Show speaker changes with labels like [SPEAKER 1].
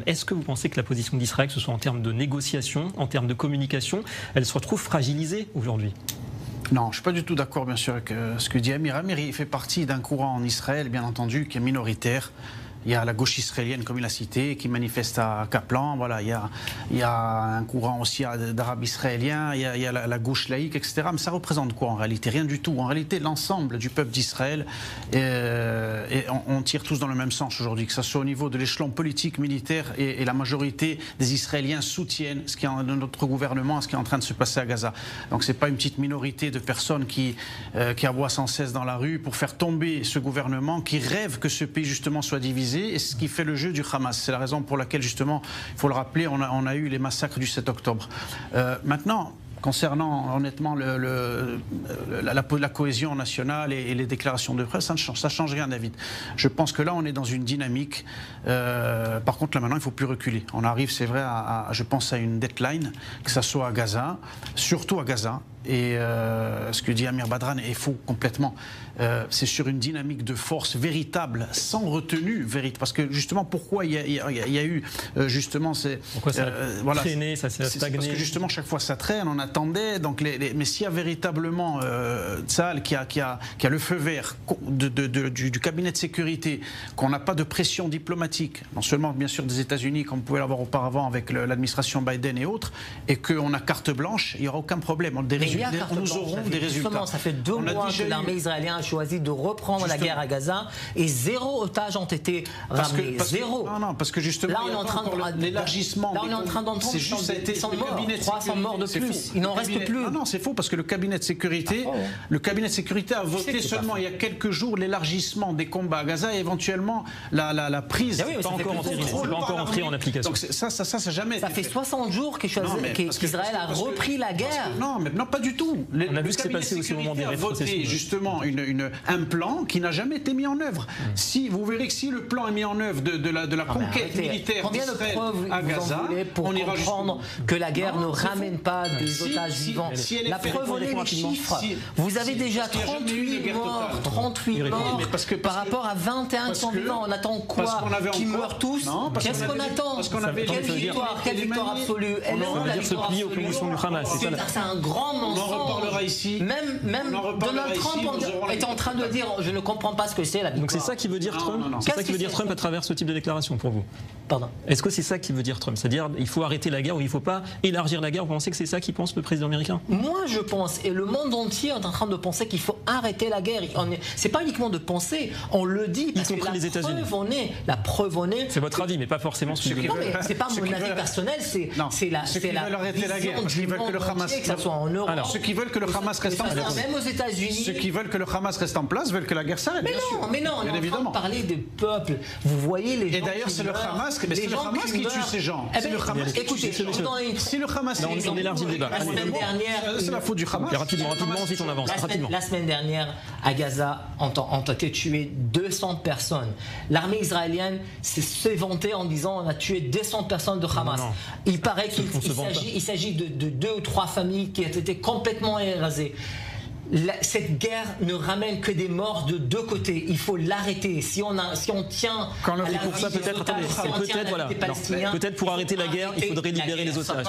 [SPEAKER 1] Est-ce que vous pensez que la position d'Israël, que ce soit en termes de négociation, en termes de communication, elle se retrouve fragilisée aujourd'hui ?
[SPEAKER 2] Non, je ne suis pas du tout d'accord, bien sûr, avec ce que dit Amir. Amir, il fait partie d'un courant en Israël, bien entendu, qui est minoritaire. Il y a la gauche israélienne, comme il a cité, qui manifeste à Kaplan. Voilà, il y a un courant aussi d'arabes israéliens, il y a la gauche laïque, etc. Mais ça représente quoi en réalité? Rien du tout. En réalité, l'ensemble du peuple d'Israël, on tire tous dans le même sens aujourd'hui, que ce soit au niveau de l'échelon politique, militaire, et la majorité des Israéliens soutiennent ce qui est notre gouvernement, ce qui est en train de se passer à Gaza. Donc ce n'est pas une petite minorité de personnes qui aboient sans cesse dans la rue pour faire tomber ce gouvernement, qui rêve que ce pays justement soit divisé. Et ce qui fait le jeu du Hamas. C'est la raison pour laquelle, justement, il faut le rappeler, on a eu les massacres du 7 octobre. Maintenant, concernant honnêtement la cohésion nationale et les déclarations de presse, ça ne change rien, David. Je pense que là, on est dans une dynamique. Par contre, là maintenant, il ne faut plus reculer. On arrive, c'est vrai, je pense à une deadline, que ça soit à Gaza, surtout à Gaza. Et ce que dit Amir Badran est faux complètement. C'est sur une dynamique de force véritable, sans retenue, parce que justement, pourquoi il y a eu justement
[SPEAKER 1] pourquoi ça a traîné, ça s'est stagné?
[SPEAKER 2] Parce que justement, chaque fois ça traîne, on attendait. Donc mais s'il y a véritablement Tsahal qui a le feu vert du cabinet de sécurité, qu'on n'a pas de pression diplomatique, non seulement bien sûr des États-Unis, comme on pouvait l'avoir auparavant avec l'administration Biden et autres, et qu'on a carte blanche, il n'y aura aucun problème. Nous aurons des résultats.
[SPEAKER 3] Ça fait 2 mois que l'armée israélienne a choisi de reprendre la guerre à Gaza et 0 otage ont été ramenés. Zéro.
[SPEAKER 2] Non, parce que justement,
[SPEAKER 3] là, on est en train
[SPEAKER 2] l'élargissement.
[SPEAKER 3] Là, on est en train d'entendre 300 morts de plus. Il n'en reste plus.
[SPEAKER 2] Non, c'est faux parce que le cabinet de sécurité, a voté seulement il y a quelques jours l'élargissement des combats à Gaza et éventuellement la prise.
[SPEAKER 1] C'est pas encore entré en application.
[SPEAKER 2] Donc ça jamais.
[SPEAKER 3] Ça fait 60 jours qu'Israël a repris la guerre.
[SPEAKER 2] Non, mais non, pas du tout.
[SPEAKER 1] On a vu ce qui s'est passé aussi au moment des rétrocessions.
[SPEAKER 2] A voté justement un plan qui n'a jamais été mis en œuvre. Si vous verrez que si le plan est mis en œuvre de la conquête militaire d'Israël à Gaza,
[SPEAKER 3] on ira comprendre que la guerre ne ramène pas des otages vivants. La preuve, on est les chiffres. Vous avez déjà 38 morts, par rapport à 21 qui sont vivants. On attend quoi? Qu'ils meurent tous? Qu'est-ce qu'on attend? Quelle victoire absolue?
[SPEAKER 1] On va dire se plier aux conditions du Hamas.
[SPEAKER 3] C'est un grand mensonge.
[SPEAKER 2] On en reparlera ici.
[SPEAKER 3] Même Donald Trump est en train de dire je ne comprends pas ce que c'est la victoire.
[SPEAKER 1] Donc c'est ça qui veut dire Trump? C'est ça qui veut dire Trump à travers ce type de déclaration pour vous?
[SPEAKER 3] Pardon.
[SPEAKER 1] Est-ce que c'est ça qui veut dire Trump? C'est-à-dire il faut arrêter la guerre ou il ne faut pas élargir la guerre? Vous pensez que c'est ça qu'il pense le président américain?
[SPEAKER 3] Moi je pense, et le monde entier est en train de penser qu'il faut arrêter la guerre. C'est pas uniquement de penser, on le dit.
[SPEAKER 1] Y compris les États-Unis.
[SPEAKER 3] La preuve en est.
[SPEAKER 1] C'est votre avis, mais pas forcément ce que vous
[SPEAKER 3] Non, mais c'est pas mon avis personnel, c'est la vision du monde entier, que ça soit en Europe.
[SPEAKER 2] Ceux qui veulent que le Hamas reste en place.
[SPEAKER 3] Même aux États-Unis.
[SPEAKER 2] Ceux qui veulent que le Hamas reste en place veulent que la guerre s'arrête.
[SPEAKER 3] Mais non, on est en train de parler des peuples. Vous voyez les gens.
[SPEAKER 2] Et d'ailleurs, c'est le Hamas qui tue ces gens.
[SPEAKER 3] Écoutez,
[SPEAKER 2] si le Hamas.
[SPEAKER 1] On élargit le débat.
[SPEAKER 3] La semaine dernière.
[SPEAKER 2] C'est la faute du Hamas.
[SPEAKER 1] Rapidement, ensuite on avance.
[SPEAKER 3] La semaine dernière, à Gaza, ont été tuées 200 personnes. L'armée israélienne s'est vantée en disant on a tué 200 personnes de Hamas. Non. Il paraît qu'il s'agit de 2 ou 3 familles qui ont été complètement érasées. Cette guerre ne ramène que des morts de 2 côtés. Il faut l'arrêter. Si on tient
[SPEAKER 1] peut-être pour arrêter la guerre, il faudrait libérer les otages.